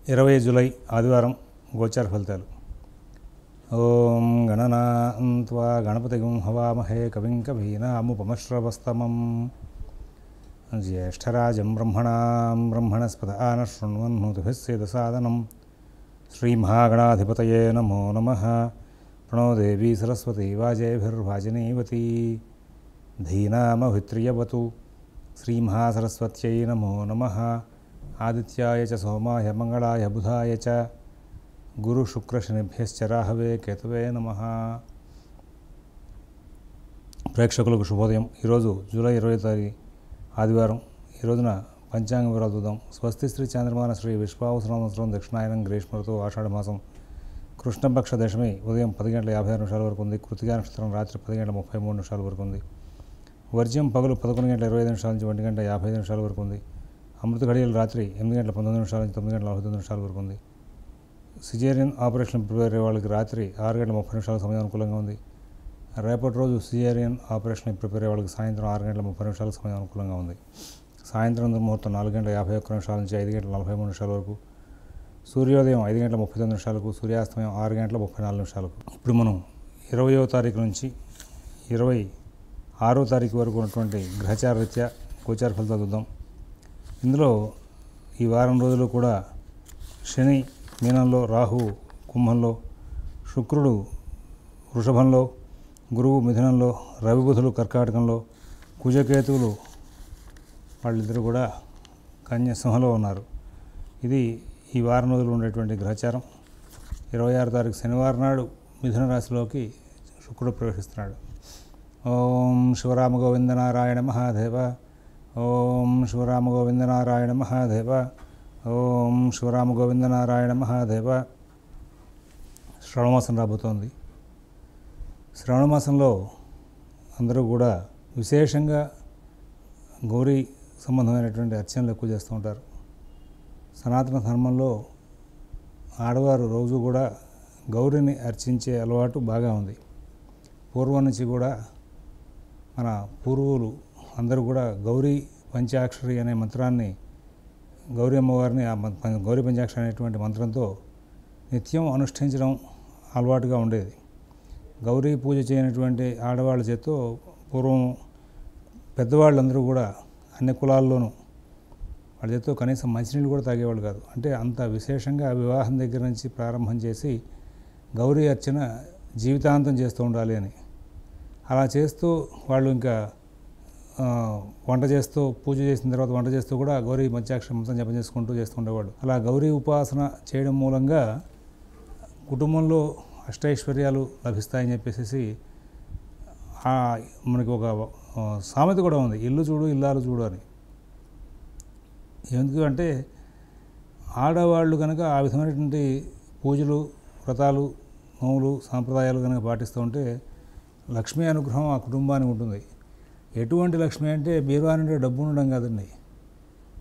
20 July ఆదివారం గోచార ఫలితాలు. ఓం గణనాన్త్వా గణపతిగం హవామహే కవిం కవీనాముపమశ్రవస్తమం జ్యేష్ఠరాజం బ్రహ్మణాం బ్రహ్మణస్పద ఆనశృణ్వన్నోతిభిస్సేదసాదనం శ్రీమహాగణాధిపతయే నమో నమః. ప్రణో దేవీ సరస్వతీ వాజేభిర్వాజినీవతీ ధీనామభిత్రియవతు. శ్రీమహాసరస్వత్యై నమో నమః. ఆదిత్యాయ చ సోమాయ మంగళాయ బుధాయ చ గురు శుక్ర శనిభ్యశ్చ రాహవే కేతవే నమః. ప్రేక్షకులకు శుభోదయం. ఈరోజు జూలై 20 తారీఖు ఆదివారం. ఈ రోజున పంచాంగ వివరాలు చూద్దాం. స్వస్తి శ్రీ చంద్రమాన శ్రీ విశ్వావస సంవత్సరం దక్షిణాయనం గ్రీష్మ ఋతువు ఆషాఢమాసం కృష్ణపక్ష దశమి ఉదయం 10:56 వరకు ఉంది. కృతికా నక్షత్రం రాత్రి 10:33 వరకు ఉంది. వర్జ్యం పగలు 11:25 నుంచి 1:55 వరకు ఉంది. అమృత ఘడియలు రాత్రి 8:19 నుంచి 9:49 వరకు ఉంది. సిజేరియన్ ఆపరేషన్ ప్రిపేర్ అయ్యే వాళ్ళకి రాత్రి 6:30 సమయం అనుకూలంగా ఉంది. రేపటి రోజు సిజేరియన్ ఆపరేషన్ ప్రిపేర్ అయ్యే వాళ్ళకి సాయంత్రం 6:30 సమయం అనుకూలంగా ఉంది. సాయంత్రం ముహూర్తం 4:51 నుంచి 5:43 వరకు. సూర్యోదయం 5:39, సూర్యాస్తమయం 6:34. ఇప్పుడు మనం 20వ తారీఖు నుంచి 26వ తారీఖు వరకు ఉన్నటువంటి గ్రహచార రీత్యా గోచార ఫలితాలు చూద్దాం. ఇందులో ఈ వారం రోజులు కూడా శని మీనంలో, రాహు కుంభంలో, శుక్రుడు వృషభంలో, గురువు మిథునంలో, రవి బుధులు కర్కాటకంలో, కుజకేతువులు వాళ్ళిద్దరూ కూడా కన్య సింహంలో ఉన్నారు. ఇది ఈ వారం రోజులు ఉండేటువంటి గ్రహచారం. 26వ తారీఖు శనివారం నాడు మిథున రాశిలోకి శుక్రుడు ప్రవేశిస్తున్నాడు. ఓం శివరామ గోవింద నారాయణ మహాదేవ. ఓం శివరామ గోవింద నారాయణ మహాదేవ. ఓం శివరామ గోవింద నారాయణ మహాదేవ. శ్రవణమాసం రాబోతోంది. శ్రవణమాసంలో అందరూ కూడా విశేషంగా గౌరీ సంబంధమైనటువంటి అర్చనలు ఎక్కువ చేస్తూ ఉంటారు. సనాతన ధర్మంలో ఆడవారు రోజు కూడా గౌరీని అర్చించే అలవాటు బాగా ఉంది. పూర్వం నుంచి కూడా మన పూర్వులు అందరూ కూడా గౌరీ పంచాక్షరి అనే మంత్రాన్ని, గౌరీ అమ్మవారిని గౌరీ పంచాక్షరి అనేటువంటి మంత్రంతో నిత్యం అనుష్ఠించడం అలవాటుగా ఉండేది. గౌరీ పూజ చేయనటువంటి ఆడవాళ్ళ చేత్తో పూర్వం పెద్దవాళ్ళందరూ కూడా అన్ని కులాల్లోనూ వాళ్ళ చేత్తో కనీసం మంచినీళ్ళు కూడా తాగేవాళ్ళు కాదు. అంటే అంత విశేషంగా వివాహం దగ్గర నుంచి ప్రారంభం చేసి గౌరీ అర్చన జీవితాంతం చేస్తూ ఉండాలి అని. అలా చేస్తూ వాళ్ళు ఇంకా వంట చేస్తూ, పూజ చేసిన తర్వాత వంట చేస్తూ కూడా గౌరీ పంచాక్షరి మంత్రం జపం చేసుకుంటూ చేస్తూ ఉండేవాళ్ళు. అలా గౌరీ ఉపాసన చేయడం మూలంగా కుటుంబంలో అష్టైశ్వర్యాలు లభిస్తాయని చెప్పేసి మనకి ఒక సామెత కూడా ఉంది, ఇల్లు చూడు ఇల్లాలు చూడు అని. ఎందుకు అంటే ఆడవాళ్ళు కనుక ఆ విధమైనటువంటి పూజలు, వ్రతాలు, నోములు, సాంప్రదాయాలు కనుక పాటిస్తూ ఉంటే లక్ష్మీ అనుగ్రహం ఆ కుటుంబానికి ఉంటుంది. ఎటువంటి లక్ష్మి అంటే బీరువా నుండి డబ్బు ఉండడం కాదండి,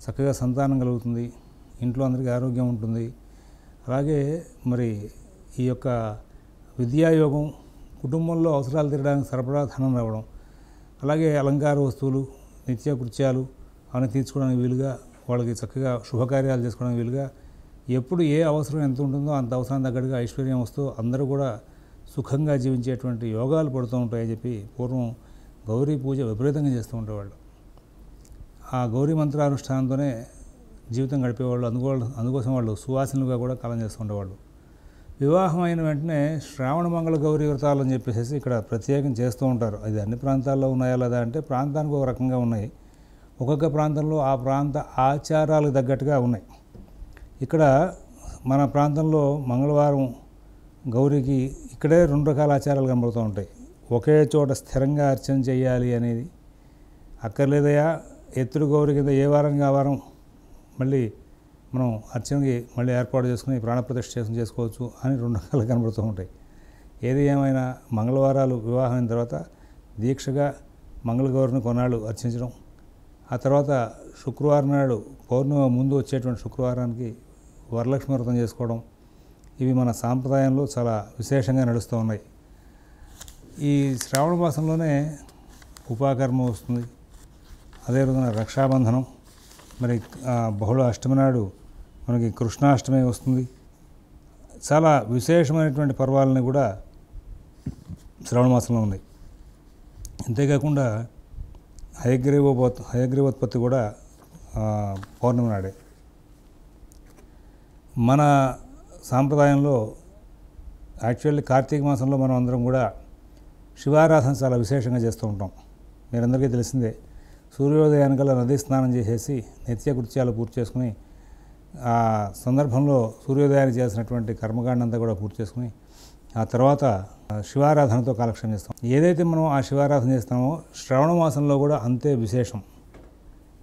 చక్కగా సంతానం కలుగుతుంది, ఇంట్లో అందరికీ ఆరోగ్యం ఉంటుంది. అలాగే మరి ఈ యొక్క విద్యాయోగం, కుటుంబంలో అవసరాలు తీరడానికి సరఫరా ధనం రావడం, అలాగే అలంకార వస్తువులు, నిత్య కృత్యాలు అవన్నీ తీర్చుకోవడానికి వీలుగా, వాళ్ళకి చక్కగా శుభకార్యాలు చేసుకోవడానికి వీలుగా, ఎప్పుడు ఏ అవసరం ఎంత ఉంటుందో అంత అవసరం తగ్గట్టుగా ఐశ్వర్యం వస్తూ అందరూ కూడా సుఖంగా జీవించేటువంటి యోగాలు పడుతూ ఉంటాయని చెప్పి పూర్వం గౌరీ పూజ విపరీతంగా చేస్తూ ఉండేవాళ్ళు. ఆ గౌరీ మంత్రానుష్ఠానంతోనే జీవితం గడిపేవాళ్ళు. అందుకోసం వాళ్ళు సువాసనలుగా కూడా కాలం చేస్తూ ఉండేవాళ్ళు. వివాహం అయిన వెంటనే శ్రావణ మంగళ గౌరీ వ్రతాలు అని చెప్పేసి ఇక్కడ ప్రత్యేకం చేస్తూ ఉంటారు. అది అన్ని ప్రాంతాల్లో ఉన్నాయా లేదా అంటే ప్రాంతానికి ఒక రకంగా ఉన్నాయి. ఒక్కొక్క ప్రాంతంలో ఆ ప్రాంత ఆచారాలకు తగ్గట్టుగా ఉన్నాయి. ఇక్కడ మన ప్రాంతంలో మంగళవారం గౌరీకి ఇక్కడే 2 రకాల ఆచారాలు కనబడుతూ ఉంటాయి. ఒకే చోట స్థిరంగా అర్చన చేయాలి అనేది అక్కర్లేదయా, ఎత్తుడు గౌరీ కింద ఏ వారానికి ఆ వారం మళ్ళీ మనం అర్చనకి మళ్ళీ ఏర్పాటు చేసుకుని ప్రాణప్రతిష్ఠ చేసుకోవచ్చు అని 2 రకాలు కనబడుతూ ఉంటాయి. ఏది ఏమైనా మంగళవారాలు వివాహం అయిన తర్వాత దీక్షగా మంగళగౌరిని కొన్నాళ్ళు అర్చించడం, ఆ తర్వాత శుక్రవారం నాడు పౌర్ణమి ముందు వచ్చేటువంటి శుక్రవారానికి వరలక్ష్మి వ్రతం చేసుకోవడం, ఇవి మన సాంప్రదాయంలో చాలా విశేషంగా నడుస్తూ ఉన్నాయి. ఈ శ్రావణ మాసంలోనే ఉపాకర్మ వస్తుంది. అదే రోజున రక్షాబంధనం, మరి బహుళ అష్టమి నాడు మనకి కృష్ణాష్టమి వస్తుంది. చాలా విశేషమైనటువంటి పర్వాలని కూడా శ్రావణ మాసంలో ఉన్నాయి. అంతేకాకుండా హయగ్రీవోత్పత్తి కూడా పౌర్ణమి నాడే. మన సాంప్రదాయంలో యాక్చువల్లీ కార్తీక మాసంలో మనం అందరం కూడా శివారాధన చాలా విశేషంగా చేస్తూ ఉంటాం. మీరందరికీ తెలిసిందే. సూర్యోదయానికల్లా నదీ స్నానం చేసేసి నిత్యకృత్యాలు పూర్తి చేసుకుని ఆ సందర్భంలో సూర్యోదయానికి చేసినటువంటి కర్మకాండ అంతా కూడా పూర్తి చేసుకుని ఆ తర్వాత శివారాధనతో కాలక్షేపం చేస్తాం. ఏదైతే మనం ఆ శివారాధన చేస్తామో శ్రావణ మాసంలో కూడా అంతే విశేషం.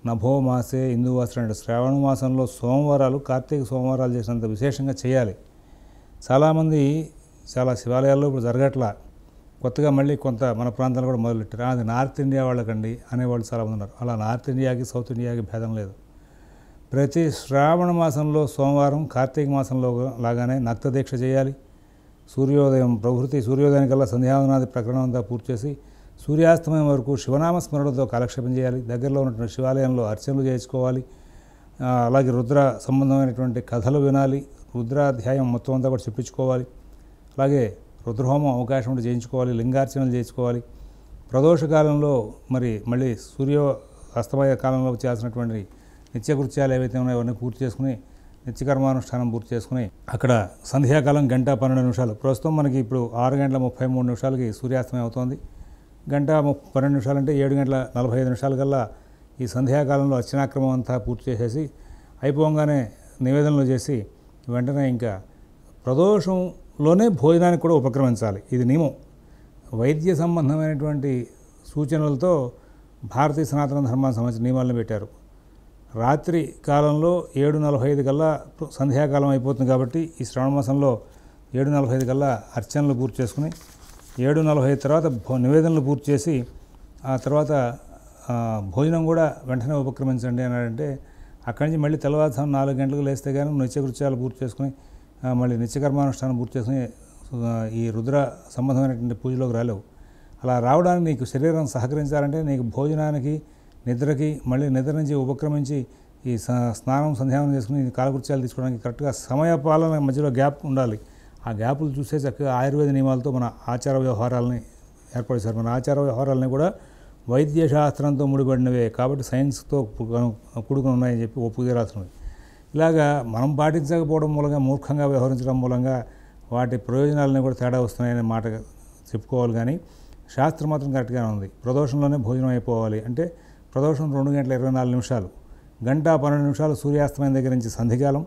నభో మాసే ఇందువాసర అంటే శ్రావణ మాసంలో సోమవారాలు కార్తీక సోమవారాలు చేసినంత విశేషంగా చేయాలి. చాలామంది చాలా శివాలయాల్లో ఇప్పుడు జరగట్లా, కొత్తగా మళ్ళీ కొంత మన ప్రాంతాలు కూడా మొదలెట్టారు. అది నార్త్ ఇండియా వాళ్ళకండి అనేవాళ్ళు చాలామంది ఉన్నారు. అలా నార్త్ ఇండియాకి సౌత్ ఇండియాకి భేదం లేదు. ప్రతి శ్రావణ మాసంలో సోమవారం కార్తీక మాసంలో లాగానే నక్త దీక్ష చేయాలి. సూర్యోదయానికల్లా సంధ్యావందనాది ప్రకరణం అంతా పూర్తి చేసి సూర్యాస్తమయం వరకు శివనామ స్మరణతో కాలక్షేపం చేయాలి. దగ్గరలో ఉన్నటువంటి శివాలయంలో అర్చనలు చేయించుకోవాలి. అలాగే రుద్ర సంబంధమైనటువంటి కథలు వినాలి. రుద్రాధ్యాయం మొత్తం అంతా కూడా చెప్పించుకోవాలి. అలాగే రుద్రహోమం అవకాశం ఉంటే చేయించుకోవాలి. లింగార్చనలు చేయించుకోవాలి. ప్రదోషకాలంలో మళ్ళీ అస్తమయ కాలంలో చేయాల్సినటువంటి నిత్యకృత్యాలు ఏవైతే ఉన్నాయో అవన్నీ పూర్తి చేసుకుని నిత్యకర్మానుష్ఠానం పూర్తి చేసుకుని అక్కడ సంధ్యాకాలం 1:12 ప్రస్తుతం మనకి ఇప్పుడు 6:33 సూర్యాస్తమయం అవుతోంది. 1:12 అంటే 7:45 కల్లా ఈ సంధ్యాకాలంలో అర్చనాక్రమం అంతా పూర్తి చేసేసి అయిపోగానే నివేదనలు చేసి వెంటనే ఇంకా ప్రదోషంలోనే భోజనానికి కూడా ఉపక్రమించాలి. ఇది నియమం. వైద్య సంబంధమైనటువంటి సూచనలతో భారతీయ సనాతన ధర్మానికి సంబంధించిన నియమాలను పెట్టారు. రాత్రి కాలంలో 7:45 కల్లా సంధ్యాకాలం అయిపోతుంది కాబట్టి ఈ శ్రావణ మాసంలో 7:45 కల్లా అర్చనలు పూర్తి చేసుకుని 7:45 తర్వాత నివేదనలు పూర్తి చేసి ఆ తర్వాత భోజనం కూడా వెంటనే ఉపక్రమించండి అన్నాడంటే అక్కడి నుంచి మళ్ళీ తెల్లవారుజామున 4 గంటలకు లేస్తే కానీ నిత్యకృత్యాలు పూర్తి చేసుకుని మళ్ళీ నిత్యకర్మానుష్ఠానం పూర్తి చేసుకుని ఈ రుద్ర సంబంధమైనటువంటి పూజలోకి రాలేవు. అలా రావడానికి నీకు శరీరం సహకరించాలంటే నీకు భోజనానికి నిద్రకి మళ్ళీ నిద్ర నుంచి ఉపక్రమించి ఈ స్నానం సంధ్యావనం చేసుకుని కాలకృత్యాలు తీసుకోవడానికి కరెక్ట్గా సమయపాలన మధ్యలో గ్యాప్ ఉండాలి. ఆ గ్యాపులు చూసే చక్కగా ఆయుర్వేద నియమాలతో మన ఆచార వ్యవహారాలని ఏర్పడేశారు. మన ఆచార వ్యవహారాలని కూడా వైద్య శాస్త్రంతో ముడిపడినవే కాబట్టి సైన్స్తో కూడుకుని ఉన్నాయని చెప్పి ఒప్పుకోరాల్సినవి. ఇలాగా మనం పాటించకపోవడం మూలంగా మూర్ఖంగా వ్యవహరించడం మూలంగా వాటి ప్రయోజనాలని కూడా తేడా వస్తున్నాయనే మాట చెప్పుకోవాలి. కానీ శాస్త్రం మాత్రం కరెక్ట్గానే ఉంది. ప్రదోషంలోనే భోజనం అయిపోవాలి అంటే ప్రదోషం 2:24 1:12 సూర్యాస్తమయం దగ్గర నుంచి సంధికాలం,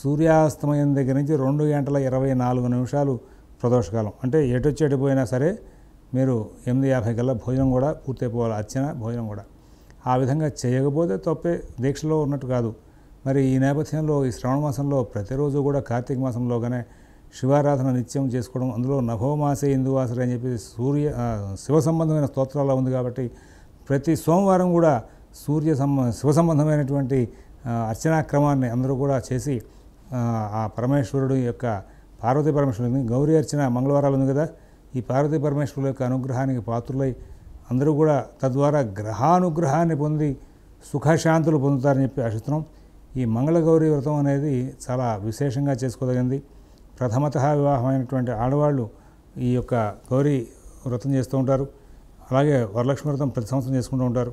సూర్యాస్తమయం దగ్గర నుంచి 2:24 ప్రదోషకాలం. అంటే ఎటు పోయినా సరే మీరు 8:50 కల్లా భోజనం కూడా పూర్తయిపోవాలి. అర్చన భోజనం కూడా ఆ విధంగా చేయకపోతే తప్పే, దీక్షలో ఉన్నట్టు కాదు. మరి ఈ నేపథ్యంలో ఈ శ్రావణ మాసంలో ప్రతిరోజు కూడా కార్తీక మాసంలోగానే శివారాధన నిత్యం చేసుకోవడం, అందులో నభోమాసే ఇందువాసరే అని చెప్పి శివ సంబంధమైన స్తోత్రాల్లో ఉంది కాబట్టి ప్రతి సోమవారం కూడా శివ సంబంధమైనటువంటి అర్చనా క్రమాన్ని అందరూ కూడా చేసి ఆ పరమేశ్వరుడు యొక్క పార్వతీ పరమేశ్వరుడిని గౌరీ అర్చన మంగళవారాలు ఉంది కదా, ఈ పార్వతీ పరమేశ్వరుల యొక్క అనుగ్రహానికి పాత్రులై అందరూ కూడా తద్వారా గ్రహానుగ్రహాన్ని పొంది సుఖశాంతులు పొందుతారని చెప్పి ఆశిస్తున్నాం. ఈ మంగళగౌరీ వ్రతం అనేది చాలా విశేషంగా చేసుకోదగింది. ప్రథమతః వివాహమైనటువంటి ఆడవాళ్ళు ఈ యొక్క గౌరీ వ్రతం చేస్తూ ఉంటారు. అలాగే వరలక్ష్మి వ్రతం ప్రతి సంవత్సరం చేసుకుంటూ ఉంటారు.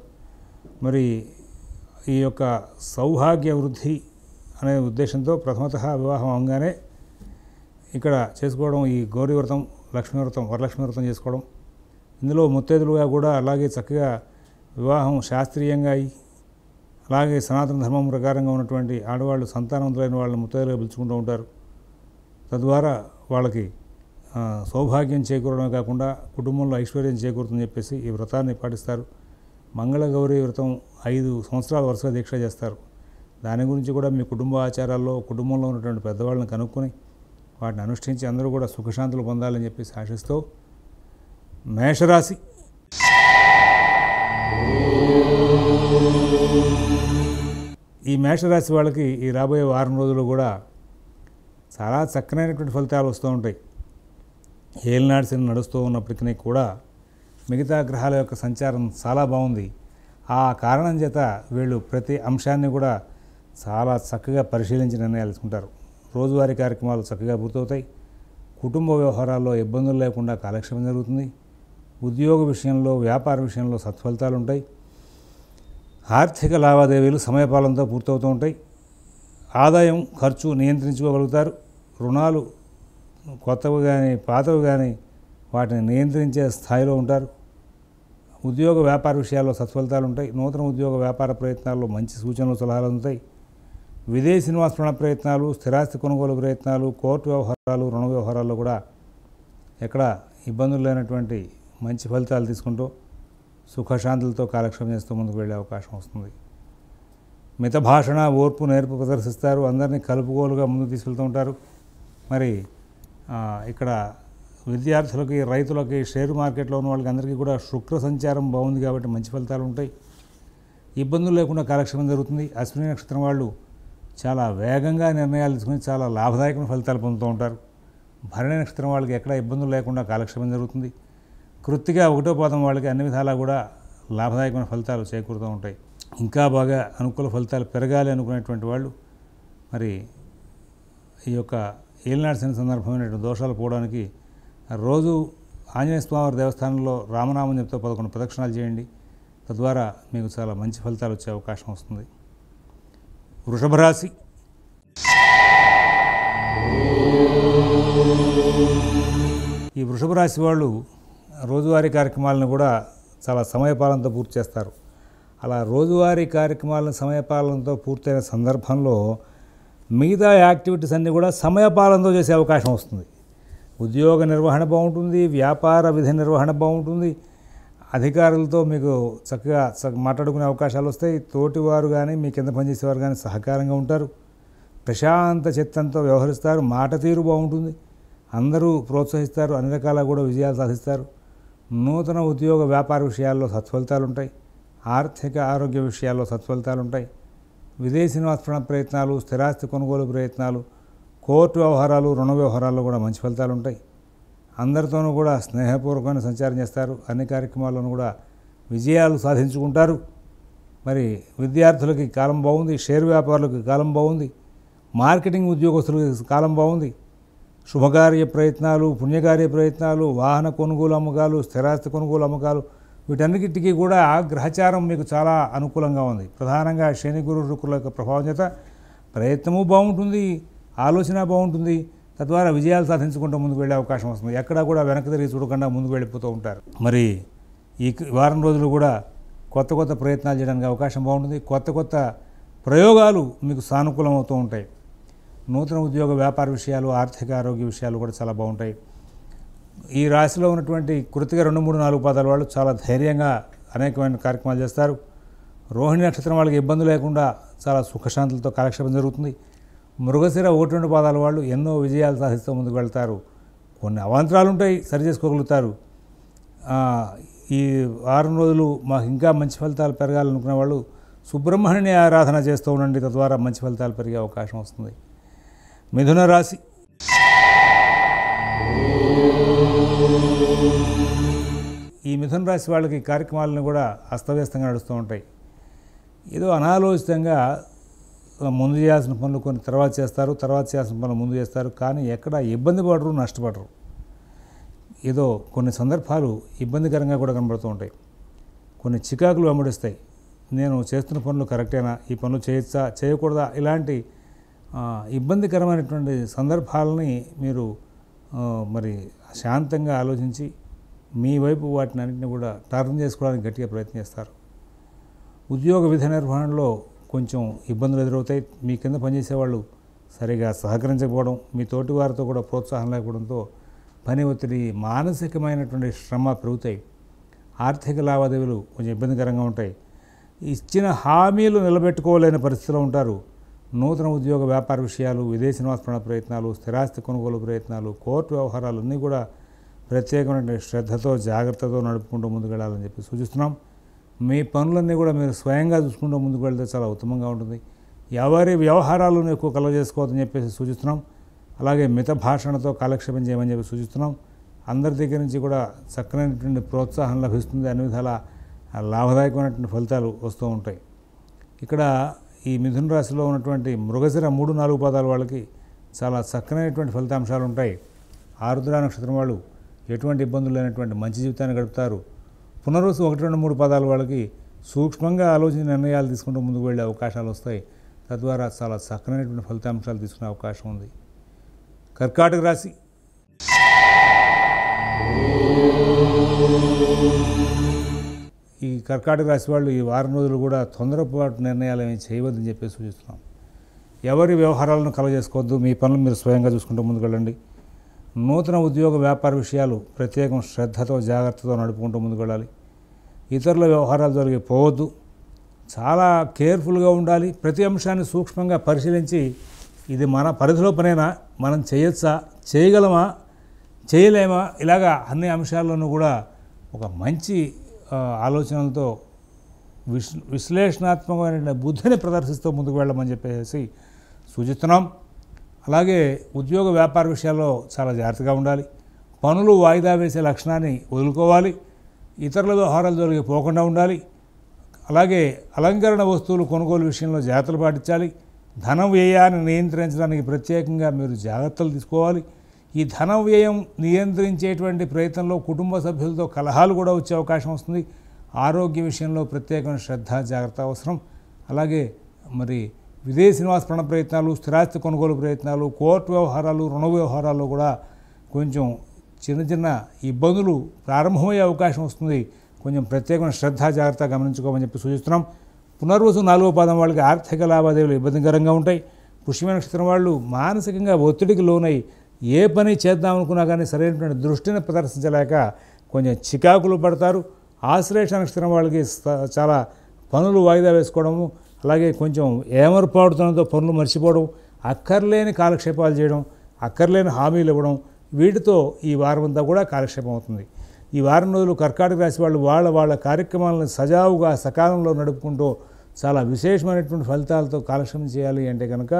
మరి ఈ యొక్క సౌభాగ్య వృద్ధి అనే ఉద్దేశంతో ప్రథమతః వివాహం అవగానే ఇక్కడ చేసుకోవడం ఈ గౌరీ వ్రతం, లక్ష్మీ వ్రతం, వరలక్ష్మి వ్రతం చేసుకోవడం. ఇందులో ముత్తైదులుగా కూడా అలాగే చక్కగా వివాహం శాస్త్రీయంగా అలాగే సనాతన ధర్మం ప్రకారంగా ఉన్నటువంటి ఆడవాళ్ళు సంతానవంతులైన వాళ్ళని ముత్తైదులుగా పిలుచుకుంటూ ఉంటారు. తద్వారా వాళ్ళకి సౌభాగ్యం చేకూరడమే కాకుండా కుటుంబంలో ఐశ్వర్యం చేకూరుతుందని చెప్పేసి ఈ వ్రతాన్ని పాటిస్తారు. మంగళగౌరీ వ్రతం 5 సంవత్సరాల వరుసగా దీక్ష చేస్తారు. దాని గురించి కూడా మీ కుటుంబ ఆచారాల్లో కుటుంబంలో ఉన్నటువంటి పెద్దవాళ్ళని కనుక్కొని వాటిని అనుష్ఠించి అందరూ కూడా సుఖశాంతులు పొందాలని చెప్పేసి ఆశిస్తూ మేషరాశి ఈ మేషరాశి వాళ్ళకి ఈ రాబోయే వారం రోజులు కూడా చాలా చక్కనైనటువంటి ఫలితాలు వస్తూ ఉంటాయి. ఏలినాడు శని నడుస్తూ ఉన్నప్పటికీ కూడా మిగతా గ్రహాల యొక్క సంచారం చాలా బాగుంది. ఆ కారణం చేత వీళ్ళు ప్రతి అంశాన్ని కూడా చాలా చక్కగా పరిశీలించి నిర్ణయాలు తీసుకుంటారు. రోజువారీ కార్యక్రమాలు చక్కగా పూర్తవుతాయి. కుటుంబ వ్యవహారాల్లో ఇబ్బందులు లేకుండా కాలక్షేపం జరుగుతుంది. ఉద్యోగ విషయంలో, వ్యాపార విషయంలో సత్ఫలితాలు ఉంటాయి. ఆర్థిక లావాదేవీలు సమయపాలనతో పూర్తవుతూ ఉంటాయి. ఆదాయం, ఖర్చు నియంత్రించుకోగలుగుతారు. రుణాలు కొత్తవి కానీ పాతవి కానీ వాటిని నియంత్రించే స్థాయిలో ఉంటారు. ఉద్యోగ వ్యాపార విషయాల్లో సత్ఫలితాలు ఉంటాయి. నూతన ఉద్యోగ వ్యాపార ప్రయత్నాల్లో మంచి సూచనలు, సలహాలు అందుతాయి. విదేశీ నివాస ప్రయత్నాలు, స్థిరాస్తి కొనుగోలు ప్రయత్నాలు, కోర్టు వ్యవహారాలు, రుణ వ్యవహారాల్లో కూడా ఎక్కడ ఇబ్బందులు లేనటువంటి మంచి ఫలితాలు తీసుకుంటూ సుఖశాంతులతో కాలక్షేపం చేస్తూ ముందుకు వెళ్ళే అవకాశం వస్తుంది. మిత భాషణ, ఓర్పు, నేర్పు ప్రదర్శిస్తారు. అందరినీ కలుపుకోలుగా ముందుకు తీసుకెళ్తూ ఉంటారు. మరి ఇక్కడ విద్యార్థులకి, రైతులకి, షేర్ మార్కెట్లో ఉన్న వాళ్ళకి అందరికీ కూడా శుక్ర సంచారం బాగుంది కాబట్టి మంచి ఫలితాలు ఉంటాయి. ఇబ్బందులు లేకుండా కాలక్షేపం జరుగుతుంది. అశ్విని నక్షత్రం వాళ్ళు చాలా వేగంగా నిర్ణయాలు తీసుకుని చాలా లాభదాయకమైన ఫలితాలు పొందుతూ ఉంటారు. భరణి నక్షత్రం వాళ్ళకి ఎక్కడ ఇబ్బందులు లేకుండా కాలక్షేపం జరుగుతుంది. కృత్తిక 1వ పాదం వాళ్ళకి అన్ని విధాలా కూడా లాభదాయకమైన ఫలితాలు చేకూరుతూ ఉంటాయి. ఇంకా బాగా అనుకూల ఫలితాలు పెరగాలి అనుకునేటువంటి వాళ్ళు మరి ఈ యొక్క ఏలినాటి శని సందర్భమైనటువంటి దోషాలు పోవడానికి రోజు ఆంజనేయ స్వామివారి దేవస్థానంలో రామనామం చెప్తూ 11 ప్రదక్షిణాలు చేయండి. తద్వారా మీకు చాలా మంచి ఫలితాలు వచ్చే అవకాశం వస్తుంది. వృషభ రాశి. ఈ వృషభ రాశి వాళ్ళు రోజువారీ కార్యక్రమాలను కూడా చాలా సమయపాలనతో పూర్తి చేస్తారు. అలా రోజువారీ కార్యక్రమాలను సమయపాలనతో పూర్తయిన సందర్భంలో మిగతా యాక్టివిటీస్ అన్నీ కూడా సమయపాలనతో చేసే అవకాశం వస్తుంది. ఉద్యోగ నిర్వహణ బాగుంటుంది. వ్యాపార విధి నిర్వహణ బాగుంటుంది. అధికారులతో మీకు చక్కగా మాట్లాడుకునే అవకాశాలు వస్తాయి. తోటివారు కానీ మీ కింద పనిచేసేవారు కానీ సహకారంగా ఉంటారు. ప్రశాంత చిత్తంతో వ్యవహరిస్తారు. మాట తీరు బాగుంటుంది. అందరూ ప్రోత్సహిస్తారు. అన్ని రకాల కూడా విజయాలు సాధిస్తారు. నూతన ఉద్యోగ వ్యాపార విషయాల్లో సత్ఫలితాలు ఉంటాయి. ఆర్థిక ఆరోగ్య విషయాల్లో సత్ఫలితాలు ఉంటాయి. విదేశీ నివాస ప్రయత్నాలు, స్థిరాస్తి కొనుగోలు ప్రయత్నాలు, కోర్టు వ్యవహారాలు, రుణ వ్యవహారాల్లో కూడా మంచి ఫలితాలు ఉంటాయి. అందరితోనూ కూడా స్నేహపూర్వకమైన సంచారం చేస్తారు. అన్ని కార్యక్రమాల్లోనూ కూడా విజయాలు సాధించుకుంటారు. మరి విద్యార్థులకి కాలం బాగుంది. షేర్ వ్యాపారులకు కాలం బాగుంది. మార్కెటింగ్ ఉద్యోగస్తులకి కాలం బాగుంది. శుభకార్య ప్రయత్నాలు, పుణ్యకార్య ప్రయత్నాలు, వాహన కొనుగోలు అమ్మకాలు, స్థిరాస్తి కొనుగోలు అమ్మకాలు, వీటన్నిటికీ కూడా గ్రహచారం మీకు చాలా అనుకూలంగా ఉంది. ప్రధానంగా శని, గురు, శుక్రుల యొక్క ప్రభావం చేత ప్రయత్నము బాగుంటుంది, ఆలోచన బాగుంటుంది. తద్వారా విజయాలు సాధించుకుంటూ ముందుకు వెళ్ళే అవకాశం వస్తుంది. ఎక్కడా కూడా వెనక్కి తిరిగి చూడకుండా ముందుకు వెళ్ళిపోతూ ఉంటారు. మరి ఈ వారం రోజులు కూడా కొత్త కొత్త ప్రయత్నాలు చేయడానికి అవకాశం బాగుంటుంది. కొత్త కొత్త ప్రయోగాలు మీకు సానుకూలం అవుతూ ఉంటాయి. నూతన ఉద్యోగ వ్యాపార విషయాలు, ఆర్థిక ఆరోగ్య విషయాలు కూడా చాలా బాగుంటాయి. ఈ రాశిలో ఉన్నటువంటి కృతిక 2, 3, 4 పాదాల వాళ్ళు చాలా ధైర్యంగా అనేకమైన కార్యక్రమాలు చేస్తారు. రోహిణి నక్షత్రం వాళ్ళకి ఇబ్బంది లేకుండా చాలా సుఖశాంతులతో కాలక్షేపం జరుగుతుంది. మృగశిర 1, 2 పాదాల వాళ్ళు ఎన్నో విజయాలు సాధిస్తూ ముందుకు వెళ్తారు. కొన్ని అవాంతరాలు ఉంటాయి, సరి చేసుకోగలుగుతారు. ఈ వారం రోజులు మాకు ఇంకా మంచి ఫలితాలు పెరగాలనుకునే వాళ్ళు సుబ్రహ్మణ్య ఆరాధన చేస్తూ ఉండండి. తద్వారా మంచి ఫలితాలు పెరిగే అవకాశం వస్తుంది. మిథున రాశి. ఈ మిథున రాశి వాళ్ళకి కార్యక్రమాలను కూడా అస్తవ్యస్తంగా నడుస్తూ ఉంటాయి. ఏదో అనాలోచితంగా ముందు చేయాల్సిన పనులు కొన్ని తర్వాత చేస్తారు, తర్వాత చేయాల్సిన పనులు ముందు చేస్తారు. కానీ ఎక్కడ ఇబ్బంది పడరు, నష్టపడరు. ఏదో కొన్ని సందర్భాలు ఇబ్బందికరంగా కూడా కనబడుతూ ఉంటాయి. కొన్ని చికాకులు వెంబడిస్తాయి. నేను చేస్తున్న పనులు కరెక్టేనా, ఈ పనులు చేయొచ్చా, చేయకూడదా, ఇలాంటి ఇబ్బందికరమైనటువంటి సందర్భాలని మీరు మరి శాంతంగా ఆలోచించి మీ వైపు వాటిని అన్నింటినీ కూడా టర్న్ చేసుకోవడానికి గట్టిగా ప్రయత్నం చేస్తారు. ఉద్యోగ విధి నిర్వహణలో కొంచెం ఇబ్బందులు ఎదురవుతాయి. మీ కింద పనిచేసేవాళ్ళు సరిగా సహకరించకపోవడం, మీ తోటి వారితో కూడా ప్రోత్సాహం లేకపోవడంతో పని ఒత్తిడి, మానసికమైనటువంటి శ్రమ పెరుగుతాయి. ఆర్థిక లావాదేవీలు కొంచెం ఇబ్బందికరంగా ఉంటాయి. ఇచ్చిన హామీలు నిలబెట్టుకోలేని పరిస్థితిలో ఉంటారు. నూతన ఉద్యోగ వ్యాపార విషయాలు, విదేశీ నివాస ప్రయత్నాలు, స్థిరాస్తి కొనుగోలు ప్రయత్నాలు, కోర్టు వ్యవహారాలు అన్నీ కూడా ప్రత్యేకమైన శ్రద్ధతో, జాగ్రత్తతో నడుపుకుంటూ ముందుకు వెళ్ళాలని చెప్పి సూచిస్తున్నాం. మీ పనులన్నీ కూడా మీరు స్వయంగా చూసుకుంటూ ముందుకు వెళ్తే చాలా ఉత్తమంగా ఉంటుంది. ఎవరి వ్యవహారాలను ఎక్కువ కలవ చేసుకోవద్దని చెప్పేసి సూచిస్తున్నాం. అలాగే మిత భాషణతో కాలక్షేపం చేయమని చెప్పి సూచిస్తున్నాం. అందరి దగ్గర నుంచి కూడా చక్కనైనటువంటి ప్రోత్సాహం లభిస్తుంది. అన్ని విధాల లాభదాయకమైనటువంటి ఫలితాలు వస్తూ ఉంటాయి. ఇక్కడ ఈ మిథున రాశిలో ఉన్నటువంటి మృగశిర 3, 4 పాదాల వాళ్ళకి చాలా చక్కనైనటువంటి ఫలితాంశాలు ఉంటాయి. ఆరుద్ర నక్షత్రం వాళ్ళు ఎటువంటి ఇబ్బందులు లేనటువంటి మంచి జీవితాన్ని గడుపుతారు. పునర్వసు 1, 2, 3 పాదాల వాళ్ళకి సూక్ష్మంగా ఆలోచించి నిర్ణయాలు తీసుకుంటూ ముందుకు వెళ్ళే అవకాశాలు వస్తాయి. తద్వారా చాలా చక్కనైనటువంటి ఫలితాంశాలు తీసుకునే అవకాశం ఉంది. కర్కాటక రాశి. ఈ కర్కాటక రాశి వాళ్ళు ఈ వారం రోజులు కూడా తొందరపాటు నిర్ణయాలు ఏమి చేయవద్దని చెప్పి సూచిస్తున్నాం. ఎవరి వ్యవహారాలను కలగజేసుకోవద్దు, మీ పనులు మీరు స్వయంగా చూసుకుంటూ ముందుకు వెళ్ళండి. నూతన ఉద్యోగ వ్యాపార విషయాలు ప్రత్యేకం శ్రద్ధతో జాగ్రత్తతో నడుపుకుంటూ ముందుకు వెళ్ళాలి. ఇతరుల వ్యవహారాలు జరిగి పోవద్దు, చాలా కేర్ఫుల్గా ఉండాలి. ప్రతి అంశాన్ని సూక్ష్మంగా పరిశీలించి ఇది మన పరిధిలో పనేనా, మనం చేయొచ్చా, చేయగలమా, చేయలేమా, ఇలాగా అన్ని అంశాల్లోనూ కూడా ఒక మంచి ఆలోచనలతో విశ్లేషణాత్మకమైన బుద్ధిని ప్రదర్శిస్తూ ముందుకు వెళ్ళమని చెప్పేసి సూచిస్తున్నాం. అలాగే ఉద్యోగ వ్యాపార విషయాల్లో చాలా జాగ్రత్తగా ఉండాలి. పనులు వాయిదా వేసే లక్షణాన్ని వదులుకోవాలి. ఇతరుల వ్యవహారాలు జరిగి పోకుండా ఉండాలి. అలాగే అలంకరణ వస్తువులు కొనుగోలు విషయంలో జాగ్రత్తలు పాటించాలి. ధన వ్యయాన్ని నియంత్రించడానికి ప్రత్యేకంగా మీరు జాగ్రత్తలు తీసుకోవాలి. ఈ ధన వ్యయం నియంత్రించేటువంటి ప్రయత్నంలో కుటుంబ సభ్యులతో కలహాలు కూడా వచ్చే అవకాశం వస్తుంది. ఆరోగ్య విషయంలో ప్రత్యేకమైన శ్రద్ధ జాగ్రత్త అవసరం. అలాగే మరి విదేశీ నివాస ప్రయత్నాలు, స్థిరాస్తి కొనుగోలు ప్రయత్నాలు, కోర్టు వ్యవహారాలు, రుణ వ్యవహారాల్లో కూడా కొంచెం చిన్న ఇబ్బందులు ప్రారంభమయ్యే అవకాశం వస్తుంది. కొంచెం ప్రత్యేకమైన శ్రద్ధ జాగ్రత్త గమనించుకోమని చెప్పి సూచిస్తున్నాం. పునర్వసు 4వ పాదం వాళ్ళకి ఆర్థిక లావాదేవీలు ఇబ్బందికరంగా ఉంటాయి. పుష్యమి నక్షత్రం వాళ్ళు మానసికంగా ఒత్తిడికి లోనై ఏ పని చేద్దామనుకున్నా కానీ సరైనటువంటి దృష్టిని ప్రదర్శించలేక కొంచెం చికాకులు పడతారు. ఆశ్లేష నక్షత్రం వాళ్ళకి చాలా పనులు వాయిదా వేసుకోవడము, అలాగే కొంచెం ఏమరపాటుతనంతో పనులు మర్చిపోవడం, అక్కర్లేని కాలక్షేపాలు చేయడం, అక్కర్లేని హామీలు ఇవ్వడం, వీటితో ఈ వారం అంతా కూడా కాలక్షేపం అవుతుంది. ఈ వారం రోజులు కర్కాటక రాశి వాళ్ళు వాళ్ళ కార్యక్రమాలను సజావుగా సకాలంలో నడుపుకుంటూ చాలా విశేషమైనటువంటి ఫలితాలతో కాలక్షేపం చేయాలి అంటే కనుక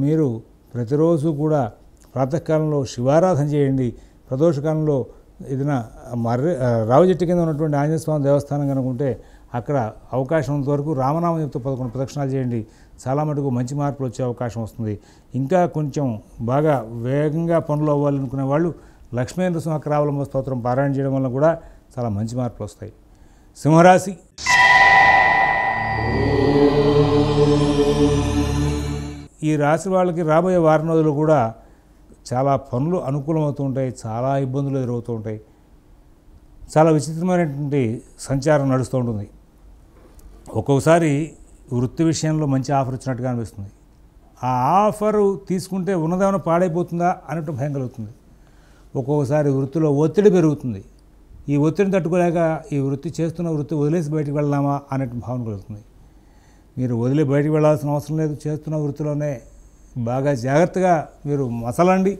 మీరు ప్రతిరోజు కూడా ప్రాతకాలంలో శివారాధన చేయండి. ప్రదోషకాలంలో ఏదైనా రావి చెట్టు కింద ఉన్నటువంటి ఆంజనేయ స్వామి దేవస్థానం కనుక ఉంటే అక్కడ అవకాశం ఉన్నంత వరకు రామనామం చెప్తూ 11 ప్రదక్షిణాలు చేయండి. చాలా మటుకు మంచి మార్పులు వచ్చే అవకాశం వస్తుంది. ఇంకా కొంచెం బాగా వేగంగా పనులు అవ్వాలనుకునే వాళ్ళు లక్ష్మీ నరసింహకరావలంబ స్తోత్రం పారాయణ చేయడం వల్ల కూడా చాలా మంచి మార్పులు వస్తాయి. సింహరాశి. ఈ రాశి వాళ్ళకి రాబోయే వారం రోజులు కూడా చాలా పనులు అనుకూలమవుతూ ఉంటాయి, చాలా ఇబ్బందులు ఎదురవుతూ ఉంటాయి. చాలా విచిత్రమైనటువంటి సంచారం నడుస్తూ ఉంటుంది. ఒక్కొక్కసారి వృత్తి విషయంలో మంచి ఆఫర్ వచ్చినట్టుగా అనిపిస్తుంది. ఆ ఆఫరు తీసుకుంటే ఉన్నదేమైనా పాడైపోతుందా అన్నట్టు భయం కలుగుతుంది. ఒక్కొక్కసారి వృత్తిలో ఒత్తిడి పెరుగుతుంది. ఈ ఒత్తిడిని తట్టుకోలేక ఈ చేస్తున్న వృత్తి వదిలేసి బయటికి వెళ్దామా అన్నట్టు భావన కలుగుతుంది. మీరు వదిలి బయటికి వెళ్ళాల్సిన అవసరం లేదు. చేస్తున్న వృత్తిలోనే బాగా జాగ్రత్తగా మీరు మసలండి.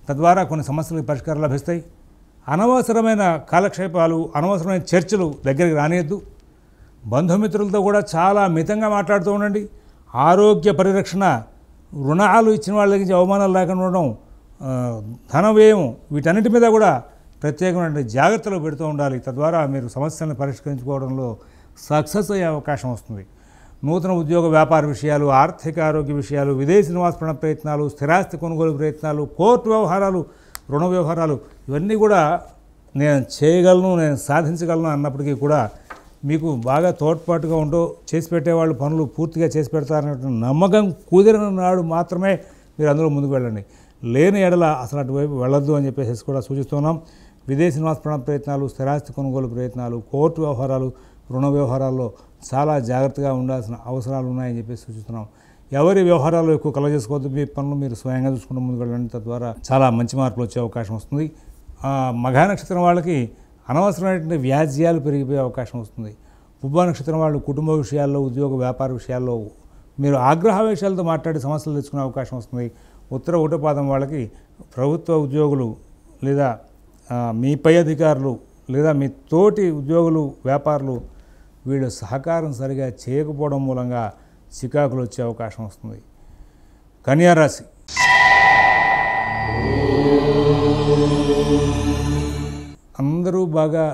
తద్వారా కొన్ని సమస్యలకు పరిష్కారాలు లభిస్తాయి. అనవసరమైన కాలక్షేపాలు, అనవసరమైన చర్చలు దగ్గరికి రానియద్దు. బంధుమిత్రులతో కూడా చాలా మితంగా మాట్లాడుతూ ఉండండి. ఆరోగ్య పరిరక్షణ, రుణాలు ఇచ్చిన వాళ్ళ దగ్గర అవమానాలు లేకుండా ఉండడం, ధన వ్యయం, వీటన్నిటి మీద కూడా ప్రత్యేకమైన జాగ్రత్తలు పెడుతూ ఉండాలి. తద్వారా మీరు సమస్యలను పరిష్కరించుకోవడంలో సక్సెస్ అయ్యే అవకాశం వస్తుంది. నూతన ఉద్యోగ వ్యాపార విషయాలు, ఆర్థిక ఆరోగ్య విషయాలు, విదేశీ నివాస ప్రయత్నాలు, స్థిరాస్తి కొనుగోలు ప్రయత్నాలు, కోర్టు వ్యవహారాలు, రుణ వ్యవహారాలు, ఇవన్నీ కూడా నేను చేయగలను, నేను సాధించగలను అన్నప్పటికీ కూడా మీకు బాగా తోడ్పాటుగా ఉంటూ చేసి పెట్టేవాళ్ళు పనులు పూర్తిగా చేసి పెడతారనేటువంటి నమ్మకం కుదిరిన నాడు మాత్రమే మీరు అందులో ముందుకు వెళ్ళండి. లేని ఎడల అసలు అటువైపు వెళ్ళొద్దు అని చెప్పేసి కూడా సూచిస్తున్నాం. విదేశీ నివాస ప్రయత్నాలు, స్థిరాస్తి కొనుగోలు ప్రయత్నాలు, కోర్టు వ్యవహారాలు, రుణ వ్యవహారాల్లో చాలా జాగ్రత్తగా ఉండాల్సిన అవసరాలు ఉన్నాయని చెప్పేసి సూచిస్తున్నాం. ఎవరి వ్యవహారాలు ఎక్కువ కలగజేసుకోవద్దు. మీ పనులు మీరు స్వయంగా చూసుకుంటూ ముందుకు వెళ్ళండి. తద్వారా చాలా మంచి మార్పులు వచ్చే అవకాశం వస్తుంది. మఘా నక్షత్రం వాళ్ళకి అనవసరమైనటువంటి వ్యాజ్యాలు పెరిగిపోయే అవకాశం వస్తుంది. పుబ్బా నక్షత్రం వాళ్ళు కుటుంబ విషయాల్లో, ఉద్యోగ వ్యాపార విషయాల్లో మీరు ఆగ్రహావేశాలతో మాట్లాడి సమస్యలు తెచ్చుకునే అవకాశం వస్తుంది. ఉత్తర ఒకటో పాదం వాళ్ళకి ప్రభుత్వ ఉద్యోగులు లేదా మీ పై అధికారులు లేదా మీ తోటి ఉద్యోగులు, వ్యాపారులు వీళ్ళ సహకారం సరిగా చేయకపోవడం మూలంగా చికాకులు వచ్చే అవకాశం వస్తుంది. కన్యారాశి. అందరూ బాగా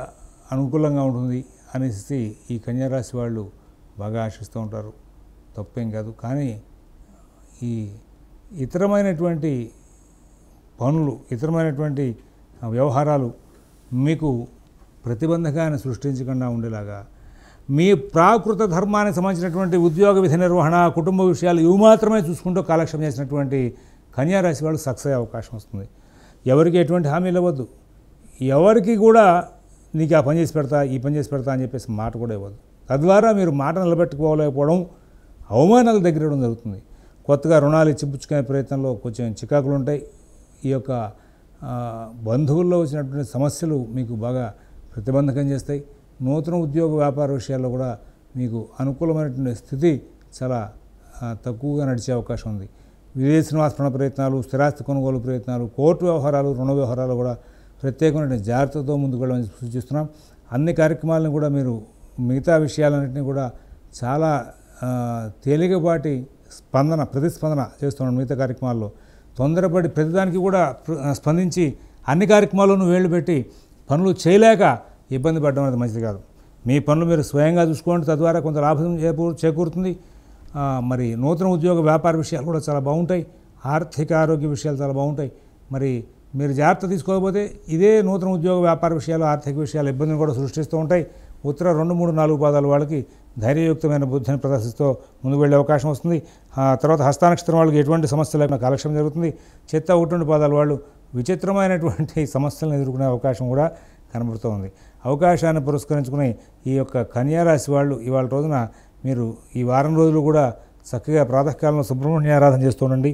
అనుకూలంగా ఉంటుంది అనేసి ఈ కన్యారాశి వాళ్ళు బాగా ఆశిస్తూ ఉంటారు. తప్పేం కాదు. కానీ ఈ ఇతరమైనటువంటి పనులు, ఇతరమైనటువంటి వ్యవహారాలు మీకు ప్రతిబంధకాన్ని సృష్టించకుండా ఉండేలాగా మీ ప్రాకృత ధర్మానికి సంబంధించినటువంటి ఉద్యోగ విధి నిర్వహణ, కుటుంబ విషయాలు ఇవి మాత్రమే చూసుకుంటూ కాలక్షేపం చేసినటువంటి కన్యారాశి వాళ్ళు సక్సెస్ అయ్యే అవకాశం వస్తుంది. ఎవరికి ఎటువంటి హామీలు ఇవ్వద్దు, ఎవరికి కూడా నీకు ఆ పని చేసి పెడతా, ఈ పని చేసి పెడతా అని చెప్పేసి మాట కూడా ఇవ్వద్దు. తద్వారా మీరు మాట నిలబెట్టుకోలేకపోవడం, అవమానాలు దగ్గరడం జరుగుతుంది. కొత్తగా రుణాలు ఇచ్చి పుచ్చుకునే ప్రయత్నంలో కొంచెం చికాకులు ఉంటాయి. ఈ యొక్క బంధువుల్లో వచ్చినటువంటి సమస్యలు మీకు బాగా ప్రతిబంధకం చేస్తాయి. నూతన ఉద్యోగ వ్యాపార విషయాల్లో కూడా మీకు అనుకూలమైనటువంటి స్థితి చాలా తక్కువగా నడిచే అవకాశం ఉంది. విదేశీ నివాస ప్రయత్నాలు, స్థిరాస్తి కొనుగోలు ప్రయత్నాలు, కోర్టు వ్యవహారాలు, రుణ వ్యవహారాలు కూడా ప్రత్యేకమైన జాగ్రత్తతో ముందుకు వెళ్ళమని సూచిస్తున్నాం. అన్ని కార్యక్రమాలను కూడా మీరు మిగతా విషయాలన్నింటినీ కూడా చాలా తేలికపాటి ప్రతిస్పందన చేస్తున్నాం. మిగతా కార్యక్రమాల్లో తొందరపడి ప్రతిదానికి కూడా స్పందించి అన్ని కార్యక్రమాల్లోనూ వేళ్ళు పెట్టి పనులు చేయలేక ఇబ్బంది పడడం అనేది మంచిది కాదు. మీ పనులు మీరు స్వయంగా చూసుకోండి, తద్వారా కొంత లాభం చేకూరుతుంది. మరి నూతన ఉద్యోగ వ్యాపార విషయాలు కూడా చాలా బాగుంటాయి. ఆర్థిక ఆరోగ్య విషయాలు చాలా బాగుంటాయి. మరి మీరు జాగ్రత్త తీసుకోకపోతే ఇదే నూతన ఉద్యోగ వ్యాపార విషయాలు, ఆర్థిక విషయాలు ఇబ్బందులు కూడా సృష్టిస్తూ ఉంటాయి. ఉత్తర 2, 3, 4 పాదాల వాళ్ళకి ధైర్యయుక్తమైన బుద్ధిని ప్రదర్శిస్తూ ముందుకు వెళ్ళే అవకాశం వస్తుంది. తర్వాత హస్తానక్షత్రం వాళ్ళకి ఎటువంటి సమస్య లేకుండా కాలక్షేపం జరుగుతుంది. చిత్త 1, 2 పాదాల వాళ్ళు విచిత్రమైనటువంటి సమస్యలను ఎదుర్కొనే అవకాశం కూడా కనబడుతూ ఉంది. అవకాశాన్ని పురస్కరించుకుని ఈ యొక్క కన్యారాశి వాళ్ళు ఇవాళ రోజున మీరు ఈ వారం రోజులు కూడా చక్కగా ప్రాతకాలంలో సుబ్రహ్మణ్య ఆరాధన చేస్తుండండి.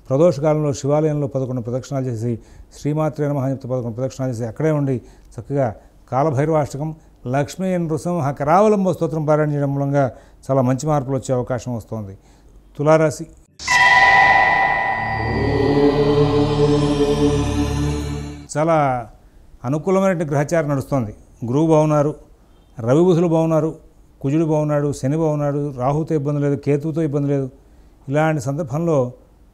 ప్రదోషకాలంలో శివాలయంలో 11 ప్రదక్షిణాలు చేసి, శ్రీమాత్రే నమః అని చెప్తే 11 ప్రదక్షిణాలు చేసి అక్కడే ఉండి చక్కగా కాలభైరవాష్టకం, లక్ష్మీ నృసింహ కరావలంబ స్తోత్రం పారాయణ చేయడం మూలంగా చాలా మంచి మార్పులు వచ్చే అవకాశం వస్తుంది. తులారాశి చాలా అనుకూలమైన గ్రహచారం నడుస్తుంది. గురువు బాగున్నారు, రవి బుధులు బాగున్నారు, కుజుడు బాగున్నాడు, శని బాగున్నాడు, రాహుతో ఇబ్బంది లేదు, కేతువుతో ఇబ్బంది లేదు. ఇలాంటి సందర్భంలో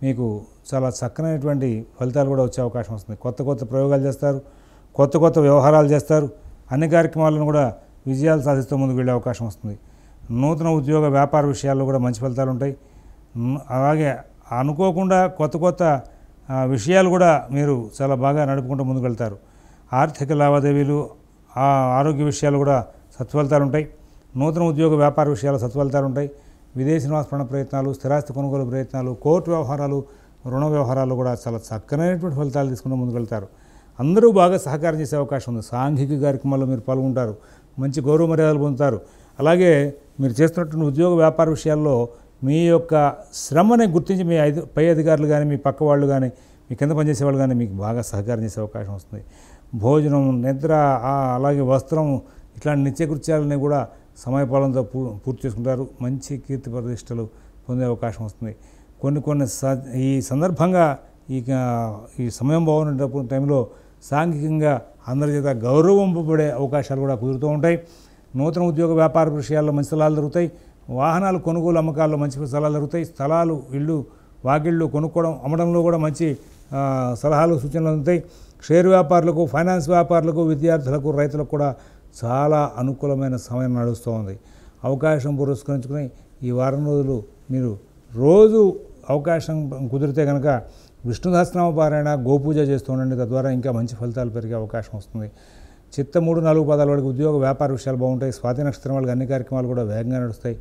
మీకు చాలా చక్కనైనటువంటి ఫలితాలు కూడా వచ్చే అవకాశం వస్తుంది. కొత్త కొత్త ప్రయోగాలు చేస్తారు, కొత్త కొత్త వ్యవహారాలు చేస్తారు. అన్ని కార్యక్రమాలను కూడా విజయాలు సాధిస్తూ ముందుకు వెళ్ళే అవకాశం వస్తుంది. నూతన ఉద్యోగ వ్యాపార విషయాల్లో కూడా మంచి ఫలితాలు ఉంటాయి. అలాగే అనుకోకుండా కొత్త కొత్త విషయాలు కూడా మీరు చాలా బాగా నడుపుకుంటూ ముందుకు వెళ్తారు. ఆర్థిక లావాదేవీలు, ఆరోగ్య విషయాలు కూడా సత్ఫలితాలు ఉంటాయి. నూతన ఉద్యోగ వ్యాపార విషయాలు సత్ఫలితాలు ఉంటాయి. విదేశీ నివాస ప్రయత్నాలు, స్థిరాస్తి కొనుగోలు ప్రయత్నాలు, కోర్టు వ్యవహారాలు, రుణ వ్యవహారాలు కూడా చాలా చక్కనైనటువంటి ఫలితాలు తీసుకుంటూ ముందుకు వెళ్తారు. అందరూ బాగా సహకారం చేసే అవకాశం ఉంది. సాంఘిక కార్యక్రమాల్లో మీరు పాల్గొంటారు, మంచి గౌరవ మర్యాదలు పొందుతారు. అలాగే మీరు చేస్తున్నటువంటి ఉద్యోగ వ్యాపార విషయాల్లో మీ యొక్క శ్రమని గుర్తించి మీ పై అధికారులు కానీ, మీ పక్క వాళ్ళు కానీ, మీ కింద పనిచేసే వాళ్ళు కానీ మీకు బాగా సహకారం చేసే అవకాశం వస్తుంది. భోజనం, నిద్ర, అలాగే వస్త్రం ఇట్లాంటి నిత్యకృత్యాలని కూడా సమయపాలనతో పూర్తి చేసుకుంటారు. మంచి కీర్తి ప్రతిష్టలు పొందే అవకాశం వస్తుంది. కొన్ని ఈ సందర్భంగా ఈ సమయం బాగున్నప్పుడు టైంలో సాంఘికంగా అందరి చేత గౌరవింపబడే అవకాశాలు కూడా కుదురుతూ ఉంటాయి. నూతన ఉద్యోగ వ్యాపార విషయాల్లో మంచి సలహాలు జరుగుతాయి. వాహనాలు కొనుగోలు అమ్మకాల్లో మంచి సలహాలు జరుగుతాయి. స్థలాలు, ఇళ్ళు, వాకిళ్ళు కొనుక్కోవడం, అమ్మడంలో కూడా మంచి సలహాలు, సూచనలు అందుతాయి. షేర్ వ్యాపారులకు, ఫైనాన్స్ వ్యాపారులకు, విద్యార్థులకు, రైతులకు కూడా చాలా అనుకూలమైన సమయం నడుస్తూ ఉంది. అవకాశం పురస్కరించుకుని ఈ వారం రోజులు మీరు రోజు అవకాశం కుదిరితే కనుక విష్ణు సహస్రనామ పారాయణ, గోపూజ చేస్తూ ఉండండి. తద్వారా ఇంకా మంచి ఫలితాలు పెరిగే అవకాశం వస్తుంది. చిత్త 3, 4 పాదాల వాడికి ఉద్యోగ వ్యాపార విషయాలు బాగుంటాయి. స్వాతి నక్షత్రం వాళ్ళకి అన్ని కార్యక్రమాలు కూడా వేగంగా నడుస్తాయి.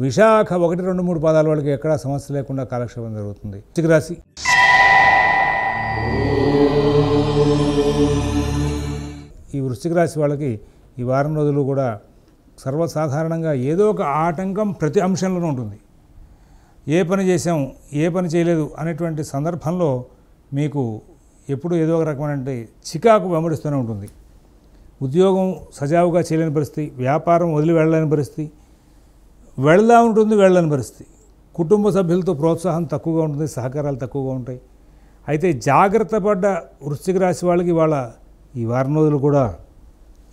విశాఖ 1, 2, 3 పాదాల వాళ్ళకి ఎక్కడా సమస్య లేకుండా కాలక్షేపం జరుగుతుంది. వృశ్చిక రాశి ఈ వృశ్చిక రాశి వాళ్ళకి ఈ వారం రోజులు కూడా సర్వసాధారణంగా ఏదో ఒక ఆటంకం ప్రతి అంశంలోనూ ఉంటుంది. ఏ పని చేసాం, ఏ పని చేయలేదు అనేటువంటి సందర్భంలో మీకు ఎప్పుడు ఏదో ఒక రకమైన చికాకు వెంబడిస్తూనే ఉంటుంది. ఉద్యోగం సజావుగా చేయలేని పరిస్థితి, వ్యాపారం వదిలి వెళ్ళలేని పరిస్థితి, వెళ్దా ఉంటుంది వెళ్ళని పరిస్థితి, కుటుంబ సభ్యులతో ప్రోత్సాహం తక్కువగా ఉంటుంది, సహకారాలు తక్కువగా ఉంటాయి. అయితే జాగ్రత్త పడ్డ వృశ్చిక రాశి వాళ్ళకి వాళ్ళ ఈ వారం రోజులు కూడా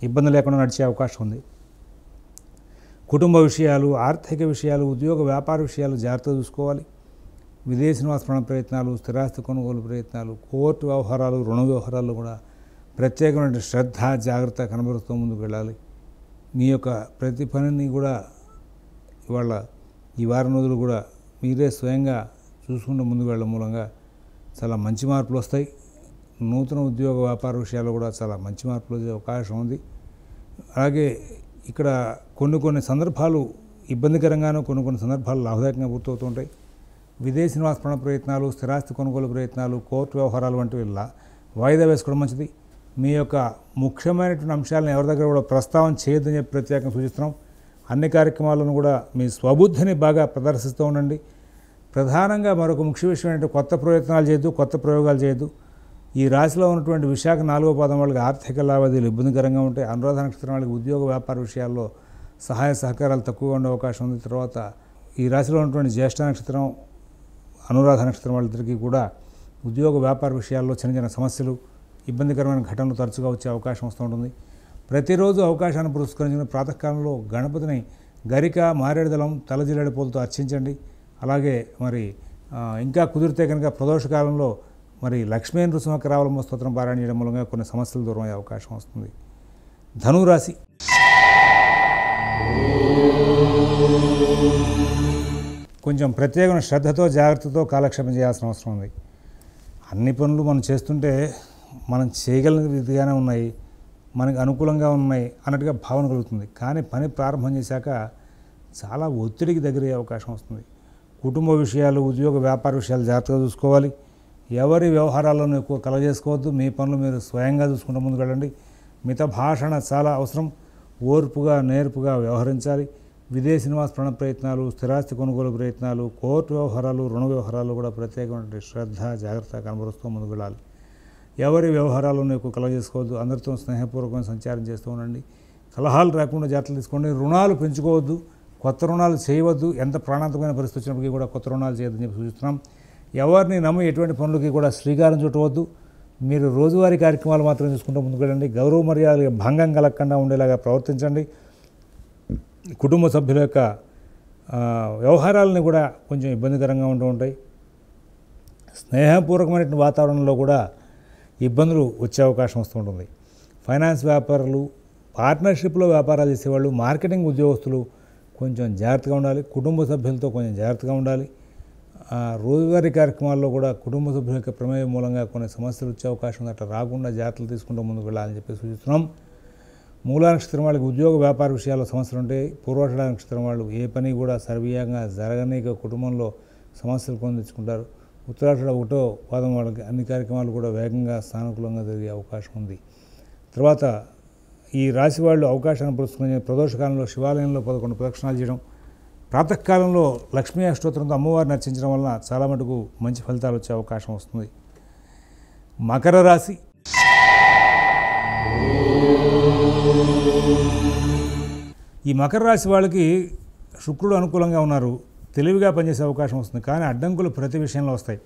ఇబ్బంది లేకుండా నడిచే అవకాశం ఉంది. కుటుంబ విషయాలు, ఆర్థిక విషయాలు, ఉద్యోగ వ్యాపార విషయాలు జాగ్రత్తగా చూసుకోవాలి. విదేశీ నివాస ప్రయత్నాలు, స్థిరాస్తి కొనుగోలు ప్రయత్నాలు, కోర్టు వ్యవహారాలు, రుణ వ్యవహారాలు కూడా ప్రత్యేకమైన శ్రద్ధ, జాగ్రత్త కనబరుస్తూ ముందుకు వెళ్ళాలి. మీ యొక్క ప్రతి పనిని కూడా ఇవాళ ఈ వారం రోజులు కూడా మీరే స్వయంగా చూసుకుంటూ ముందుకు వెళ్ళడం మూలంగా చాలా మంచి మార్పులు వస్తాయి. నూతన ఉద్యోగ వ్యాపార విషయాల్లో కూడా చాలా మంచి మార్పులు వచ్చే అవకాశం ఉంది. అలాగే ఇక్కడ కొన్ని సందర్భాలు ఇబ్బందికరంగానూ కొన్ని సందర్భాలు లాభదాయకంగా పూర్తవుతుంటాయి. విదేశీ నివాస ప్రయత్నాలు, స్థిరాస్తి కొనుగోలు ప్రయత్నాలు, కోర్టు వ్యవహారాలు వంటివి వాయిదా వేసుకోవడం మంచిది. మీ యొక్క ముఖ్యమైనటువంటి అంశాలను ఎవరి దగ్గర కూడా ప్రస్తావన చేయొద్దని చెప్పి ప్రత్యేకంగా సూచిస్తున్నాం. అన్ని కార్యక్రమాలను కూడా మీ స్వబుద్ధిని బాగా ప్రదర్శిస్తూ ఉండండి. ప్రధానంగా మరొక ముఖ్య విషయం ఏంటంటే కొత్త ప్రయత్నాలు చేయొద్దు, కొత్త ప్రయోగాలు చేయొద్దు. ఈ రాశిలో ఉన్నటువంటి విశాఖ 4వ పాదం వాళ్ళకి ఆర్థిక లావాదేవీలు ఇబ్బందికరంగా ఉంటాయి. అనురాధ నక్షత్రం వాళ్ళకి ఉద్యోగ వ్యాపార విషయాల్లో సహాయ సహకారాలు తక్కువగా ఉండే అవకాశం ఉంది. తర్వాత ఈ రాశిలో ఉన్నటువంటి జ్యేష్ఠ నక్షత్రం, అనురాధ నక్షత్రం వాళ్ళిద్దరికీ కూడా ఉద్యోగ వ్యాపార విషయాల్లో చిన్న సమస్యలు, ఇబ్బందికరమైన ఘటనలు తరచుగా వచ్చే అవకాశం వస్తూ ఉంటుంది. ప్రతిరోజు అవకాశాన్ని పురస్కరించిన ప్రాతకాలంలో గణపతిని గరిక, మారేడుదళం, తలజిల్లేడు పూలతో అర్చించండి. అలాగే మరి ఇంకా కుదిరితే కనుక ప్రదోషకాలంలో మరి లక్ష్మీ నృసింహకరావలంబ స్తోత్రం పారాయణ చేయడం మూలంగా కొన్ని సమస్యలు దూరం అయ్యే అవకాశం వస్తుంది. ధనురాశి కొంచెం ప్రత్యేకమైన శ్రద్ధతో జాగ్రత్తతో కాలక్షేపం చేయాల్సిన అవసరం ఉంది. అన్ని పనులు మనం చేస్తుంటే మనం చేయగలిగిన రీతిగానే ఉన్నాయి, మనకు అనుకూలంగా ఉన్నాయి అన్నట్టుగా భావన కలుగుతుంది. కానీ పని ప్రారంభం చేశాక చాలా ఒత్తిడికి దగ్గరయ్యే అవకాశం వస్తుంది. కుటుంబ విషయాలు, ఉద్యోగ వ్యాపార విషయాలు జాగ్రత్తగా చూసుకోవాలి. ఎవరి వ్యవహారాలను ఎక్కువ కలగజేసుకోవద్దు. మీ పనులు మీరు స్వయంగా చూసుకుంటూ ముందుకు వెళ్ళండి. మిత భాషణ చాలా అవసరం. ఓర్పుగా, నేర్పుగా వ్యవహరించాలి. విదేశీ నివాస ప్రయత్నాలు, స్థిరాస్తి కొనుగోలు ప్రయత్నాలు, కోర్టు వ్యవహారాలు, రుణ వ్యవహారాలు కూడా ప్రత్యేకమైన శ్రద్ధ, జాగ్రత్త కనబరుస్తూ ముందుకు వెళ్ళాలి. ఎవరి వ్యవహారాలను ఎక్కువ కలగజేసుకోవద్దు. అందరితో స్నేహపూర్వకంగా సంచారం చేస్తూ ఉండండి. కలహాలు రాకుండా జాగ్రత్తలు తీసుకోండి. రుణాలు పెంచుకోవద్దు, కొత్త రుణాలు చేయవద్దు. ఎంత ప్రాణాంతకమైన పరిస్థితి వచ్చినప్పటికీ కూడా కొత్త రుణాలు చేయొద్దని చెప్పి సూచిస్తున్నాం. ఎవరిని నమ్మి ఎటువంటి పనులకి కూడా శ్రీకారం చుట్టవద్దు. మీరు రోజువారీ కార్యక్రమాలు మాత్రం చూసుకుంటూ ముందుకు వెళ్ళండి. గౌరవ మర్యాదలకు భంగం కలగకుండా ఉండేలాగా ప్రవర్తించండి. కుటుంబ సభ్యుల యొక్క వ్యవహారాలని కూడా కొంచెం ఇబ్బందికరంగా ఉంటూ ఉంటాయి. స్నేహపూర్వకమైన వాతావరణంలో కూడా ఇబ్బందులు వచ్చే అవకాశం వస్తూ ఉంటుంది. ఫైనాన్స్ వ్యాపారులు, పార్ట్నర్షిప్లో వ్యాపారాలు చేసేవాళ్ళు, మార్కెటింగ్ ఉద్యోగస్తులు కొంచెం జాగ్రత్తగా ఉండాలి. కుటుంబ సభ్యులతో కొంచెం జాగ్రత్తగా ఉండాలి. రోజువారీ కార్యక్రమాల్లో కూడా కుటుంబ సభ్యుల యొక్క ప్రమేయం మూలంగా కొన్ని సమస్యలు వచ్చే అవకాశం ఉంది. అట్లా రాకుండా జాగ్రత్తలు తీసుకుంటూ ముందుకు వెళ్ళాలని చెప్పి సూచిస్తున్నాం. మూలా నక్షత్రం వాళ్ళకి ఉద్యోగ వ్యాపార విషయాల్లో సమస్యలు ఉంటాయి. పూర్వాషాఢ నక్షత్రం వాళ్ళు ఏ పని కూడా సర్వీయంగా జరగనీక కుటుంబంలో సమస్యలు కొని తెచ్చుకుంటారు. ఉత్తరాషాఢ 1వ పాదం వాళ్ళకి అన్ని కార్యక్రమాలు కూడా వేగంగా సానుకూలంగా జరిగే అవకాశం ఉంది. తర్వాత ఈ రాశి వాళ్ళు అవకాశాన్ని పురస్కరించిన ప్రదోషకాలంలో శివాలయంలో 11 ప్రదక్షిణాలు చేయడం, ప్రాతకాలంలో లక్ష్మీ అష్టోత్తరంతో అమ్మవారిని అర్చించడం వలన చాలా మటుకు మంచి ఫలితాలు వచ్చే అవకాశం వస్తుంది. మకర రాశి ఈ మకర రాశి వాళ్ళకి శుక్రుడు అనుకూలంగా ఉన్నారు. తెలివిగా పనిచేసే అవకాశం వస్తుంది. కానీ అడ్డంకులు ప్రతి విషయంలో వస్తాయి.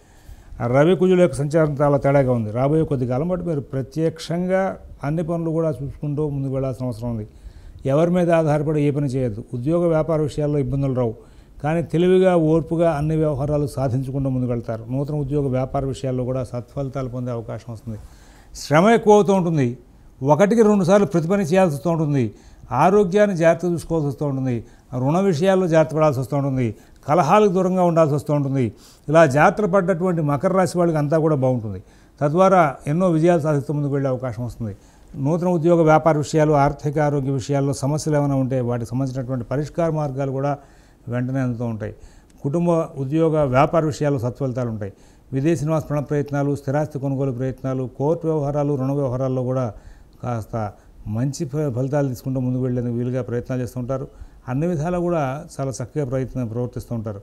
రవి కుజుల యొక్క సంచారం చాలా తేడాగా ఉంది. రాబోయే కొద్ది కాలం పాటు మీరు ప్రత్యక్షంగా అన్ని పనులు కూడా చూసుకుంటూ ముందుకు వెళ్ళాల్సిన అవసరం ఉంది. ఎవరి మీద ఆధారపడి ఏ పని చేయొద్దు. ఉద్యోగ వ్యాపార విషయాల్లో ఇబ్బందులు రావు. కానీ తెలివిగా, ఓర్పుగా అన్ని వ్యవహారాలు సాధించుకుంటూ ముందుకు వెళ్తారు. నూతన ఉద్యోగ వ్యాపార విషయాల్లో కూడా సత్ఫలితాలు పొందే అవకాశం వస్తుంది. శ్రమ ఎక్కువ అవుతూ ఉంటుంది. 1-2 సార్లు ప్రతి పని చేయాల్సి వస్తూ ఉంటుంది. ఆరోగ్యాన్ని జాగ్రత్త చూసుకోవాల్సి వస్తూ ఉంటుంది. రుణ విషయాల్లో జాగ్రత్త పడాల్సి వస్తూ ఉంటుంది. కలహాలకు దూరంగా ఉండాల్సి వస్తూ ఉంటుంది. ఇలా జాగ్రత్త పడ్డటువంటి మకర రాశి వాళ్ళకి అంతా కూడా బాగుంటుంది. తద్వారా ఎన్నో విజయాలు సాధిస్తూ ముందుకు వెళ్ళే అవకాశం వస్తుంది. నూతన ఉద్యోగ వ్యాపార విషయాలు, ఆర్థిక ఆరోగ్య విషయాల్లో సమస్యలు ఏమైనా ఉంటే వాటికి సంబంధించినటువంటి పరిష్కార మార్గాలు కూడా వెంటనే అందుతూ ఉంటాయి. కుటుంబ ఉద్యోగ వ్యాపార విషయాల్లో సత్ఫలితాలు ఉంటాయి. విదేశీ నివాస ప్రయత్నాలు, స్థిరాస్తి కొనుగోలు ప్రయత్నాలు, కోర్టు వ్యవహారాలు, రుణ వ్యవహారాల్లో కూడా కాస్త మంచి ఫలితాలు తీసుకుంటూ ముందుకు వెళ్ళేందుకు వీలుగా ప్రయత్నాలు చేస్తూ ఉంటారు. అన్ని విధాలా కూడా చాలా చక్కగా ప్రవర్తిస్తూ ఉంటారు.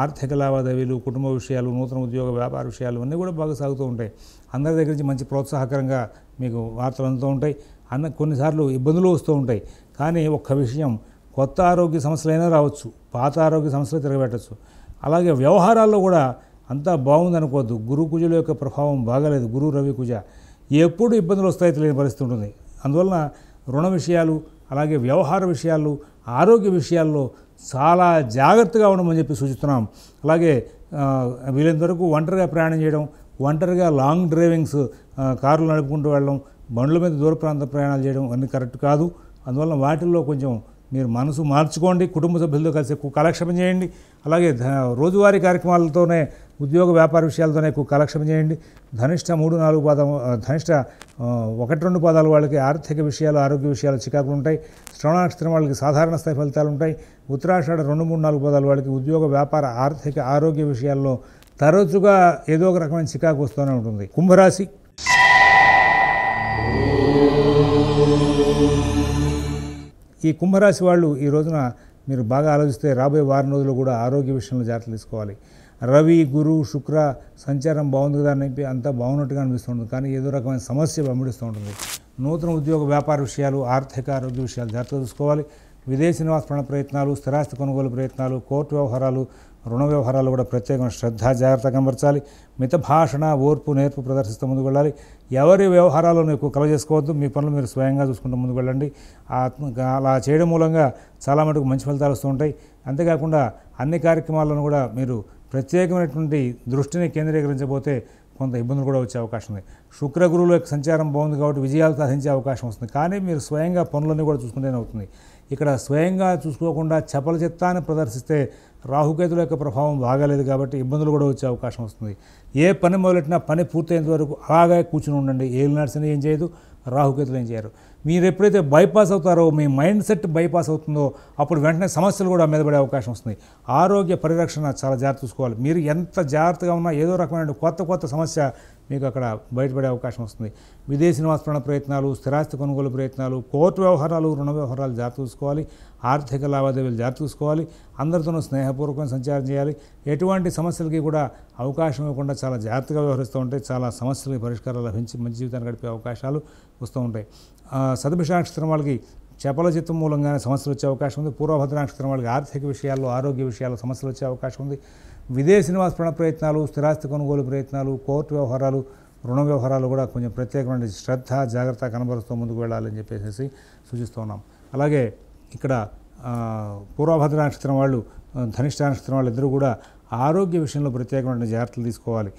ఆర్థిక లావాదేవీలు, కుటుంబ విషయాలు, నూతన ఉద్యోగ వ్యాపార విషయాలు అన్నీ కూడా బాగా సాగుతూ ఉంటాయి. అందరి దగ్గర నుంచి మంచి ప్రోత్సాహకరంగా మీకు వార్తలు అందుతూ ఉంటాయి. కొన్నిసార్లు ఇబ్బందులు వస్తూ ఉంటాయి. కానీ ఒక్క విషయం, కొత్త ఆరోగ్య సమస్యలైనా రావచ్చు, పాత ఆరోగ్య సమస్యలు తిరగబెట్టచ్చు. అలాగే వ్యవహారాల్లో కూడా అంతా బాగుంది అనుకోవద్దు. గురు కుజుల యొక్క ప్రభావం బాగాలేదు. గురు రవి కుజ ఎప్పుడు ఇబ్బందులు వస్తాయో తెలియని పరిస్థితి ఉంటుంది. అందువలన రుణ విషయాలు, అలాగే వ్యవహార విషయాలు, ఆరోగ్య విషయాల్లో చాలా జాగ్రత్తగా ఉండమని చెప్పి సూచిస్తున్నాం. అలాగే వీలైనంత వరకు ఒంటరిగా ప్రయాణం చేయడం, ఒంటరిగా లాంగ్ డ్రైవింగ్స్, కార్లు నడుపుకుంటూ వెళ్ళడం, బండ్ల మీద దూర ప్రాంత ప్రయాణాలు చేయడం అన్నీ కరెక్ట్ కాదు. అందువల్ల వాటిల్లో కొంచెం మీరు మనసు మార్చుకోండి. కుటుంబ సభ్యులతో కలిసి ఎక్కువ కాలక్షేపం చేయండి. అలాగే రోజువారీ కార్యక్రమాలతోనే ఉద్యోగ వ్యాపార విషయాలతోనే ఎక్కువ కాలక్షేపం చేయండి. ధనిష్ట 3-4 పాదం, ధనిష్ట 1-2 పాదాల వాళ్ళకి ఆర్థిక విషయాలు, ఆరోగ్య విషయాలు చికాకులు ఉంటాయి. శ్రవణ నక్షత్రం వాళ్ళకి సాధారణ స్థాయి ఫలితాలు ఉంటాయి. ఉత్తరాషాఢ 2-3-4 పాదాల వాళ్ళకి ఉద్యోగ వ్యాపార ఆర్థిక ఆరోగ్య విషయాల్లో తరచుగా ఏదో ఒక రకమైన చికాకు వస్తూనే ఉంటుంది. కుంభరాశి. ఈ కుంభరాశి వాళ్ళు ఈ రోజున మీరు బాగా ఆలోచిస్తే రాబోయే వారం రోజులు కూడా ఆరోగ్య విషయంలో జాగ్రత్తలు తీసుకోవాలి. రవి, గురు, శుక్ర సంచారం బాగుంది కదా అని అంతా బాగున్నట్టుగా అనిపిస్తుంది, కానీ ఏదో రకమైన సమస్య వెంబడిస్తూ ఉంటుంది. నూతన ఉద్యోగ వ్యాపార విషయాలు, ఆర్థిక ఆరోగ్య విషయాలు జాగ్రత్తగా చూసుకోవాలి. విదేశీ నివాస ప్రయత్నాలు, స్థిరాస్తి కొనుగోలు ప్రయత్నాలు, కోర్టు వ్యవహారాలు, రుణ వ్యవహారాలు కూడా ప్రత్యేకమైన శ్రద్ధ జాగ్రత్త కనబరచాలి. మిత భాషణ, ఓర్పు, నేర్పు ప్రదర్శిస్తూ ముందుకు వెళ్ళాలి. ఎవరి వ్యవహారాలను ఎక్కువ కలగజేసుకోవద్దు. మీ పనులు మీరు స్వయంగా చూసుకుంటూ ముందుకు వెళ్ళండి. అలా చేయడం మూలంగా చాలా మటుకు మంచి ఫలితాలు వస్తూ ఉంటాయి. అంతేకాకుండా అన్ని కార్యక్రమాలను కూడా మీరు ప్రత్యేకమైనటువంటి దృష్టిని కేంద్రీకరించబోతే కొంత ఇబ్బందులు కూడా వచ్చే అవకాశం ఉంది. శుక్ర గురువుల యొక్క సంచారం బాగుంది కాబట్టి విజయాలు సాధించే అవకాశం వస్తుంది, కానీ మీరు స్వయంగా పనులన్నీ కూడా చూసుకుంటేనే అవుతుంది. ఇక్కడ స్వయంగా చూసుకోకుండా చపల చిత్తాన్ని ప్రదర్శిస్తే రాహుకేతుల యొక్క ప్రభావం బాగాలేదు కాబట్టి ఇబ్బందులు కూడా వచ్చే అవకాశం వస్తుంది. ఏ పని మొదలెట్టినా పని పూర్తయ్యేంత వరకు అలాగే కూర్చుని ఉండండి. ఏళ్ళు నడిచినా ఏం చేయదు, రాహుకేతులు ఏం చేయరు. మీరు ఎప్పుడైతే బైపాస్ అవుతారో, మీ మైండ్ సెట్ బైపాస్ అవుతుందో అప్పుడు వెంటనే సమస్యలు కూడా మీద పడే అవకాశం వస్తుంది. ఆరోగ్య పరిరక్షణ చాలా జాగ్రత్త చూసుకోవాలి. మీరు ఎంత జాగ్రత్తగా ఉన్నా ఏదో రకమైన కొత్త సమస్య మీకు అక్కడ బయటపడే అవకాశం వస్తుంది. విదేశీ నివాస ప్రయత్నాలు, స్థిరాస్తి కొనుగోలు ప్రయత్నాలు, కోర్టు వ్యవహారాలు, రుణ వ్యవహారాలు జాగ్రత్త చూసుకోవాలి. ఆర్థిక లావాదేవీలు జాగ్రత్త చూసుకోవాలి. అందరితోనూ స్నేహపూర్వకంగా సంచారం చేయాలి. ఎటువంటి సమస్యలకి కూడా అవకాశం ఇవ్వకుండా చాలా జాగ్రత్తగా వ్యవహరిస్తూ ఉంటే చాలా సమస్యలకి పరిష్కారాలు లభించి మంచి జీవితాన్ని గడిపే అవకాశాలు వస్తూ ఉంటాయి. శతభిష నక్షత్రం వాళ్ళకి చపల చిత్తం మూలంగానే సమస్యలు వచ్చే అవకాశం ఉంది. పూర్వభద్ర నక్షత్రం వాళ్ళకి ఆర్థిక విషయాల్లో, ఆరోగ్య విషయాల్లో సమస్యలు వచ్చే అవకాశం ఉంది. విదేశీ నివాస ప్రయత్నాలు, స్థిరాస్తి కొనుగోలు ప్రయత్నాలు, కోర్టు వ్యవహారాలు, రుణ వ్యవహారాలు కూడా కొంచెం ప్రత్యేకమైన శ్రద్ధ జాగ్రత్త కనబరుస్తూ ముందుకు వెళ్ళాలని చెప్పేసి సూచిస్తూ ఉన్నాం. అలాగే ఇక్కడ పూర్వభద్ర నక్షత్రం వాళ్ళు, ధనిష్ట నక్షత్రం వాళ్ళు ఇద్దరు కూడా ఆరోగ్య విషయంలో ప్రత్యేకమైన జాగ్రత్తలు తీసుకోవాలి.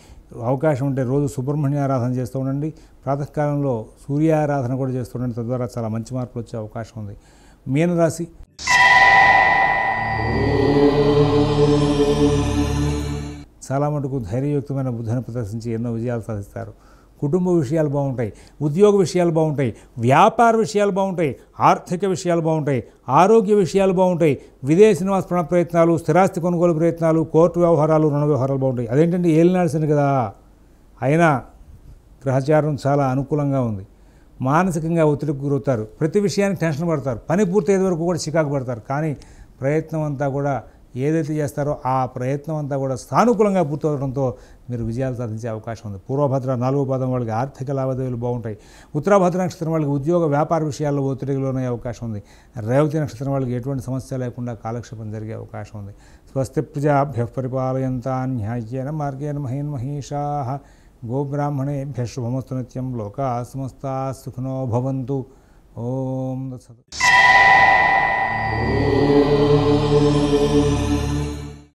అవకాశం ఉంటే రోజు సుబ్రహ్మణ్య ఆరాధన చేస్తూ ఉండండి. ప్రాతకాలంలో సూర్యారాధన కూడా చేస్తూ ఉండండి. తద్వారా చాలా మంచి మార్పులు వచ్చే అవకాశం ఉంది. మీనరాశి. చాలా మటుకు ధైర్యయుక్తమైన బుద్ధిని ప్రదర్శించి ఎన్నో విజయాలు సాధిస్తారు. కుటుంబ విషయాలు బాగుంటాయి, ఉద్యోగ విషయాలు బాగుంటాయి, వ్యాపార విషయాలు బాగుంటాయి, ఆర్థిక విషయాలు బాగుంటాయి, ఆరోగ్య విషయాలు బాగుంటాయి, విదేశీ నివాస ప్రయత్నాలు, స్థిరాస్తి కొనుగోలు ప్రయత్నాలు, కోర్టు వ్యవహారాలు, రుణ వ్యవహారాలు బాగుంటాయి. అదేంటంటే ఏలినాడ్సని కదా, అయినా గ్రహచారం చాలా అనుకూలంగా ఉంది. మానసికంగా ఒత్తిడికి గురవుతారు. ప్రతి విషయానికి టెన్షన్ పడతారు. పని పూర్తయ్యే వరకు కూడా చికాకు పడతారు. కానీ ప్రయత్నం అంతా కూడా ఏదైతే చేస్తారో ఆ ప్రయత్నం అంతా కూడా సానుకూలంగా పూర్తవడంతో మీరు విజయాలు సాధించే అవకాశం ఉంది. పూర్వభద్ర 4వ పాదం వాళ్ళకి ఆర్థిక లావాదేవీలు బాగుంటాయి. ఉత్తరాభద్ర నక్షత్రం వాళ్ళకి ఉద్యోగ వ్యాపార విషయాల్లో ఒత్తిడికి లోనయ్యే అవకాశం ఉంది. రేవతి నక్షత్రం వాళ్ళకి ఎటువంటి సమస్య లేకుండా కాలక్షేపం జరిగే అవకాశం ఉంది. స్వస్తి ప్రజాభ్యః పరిపాలయంతాం న్యాయ్యేన మార్గేణ మహీన్మహీషాః గోబ్రాహ్మణేభ్యః శుభమస్తు నిత్యం. లోకాః సమస్తాః సుఖినో భవంతు. ఓం తత్సత్.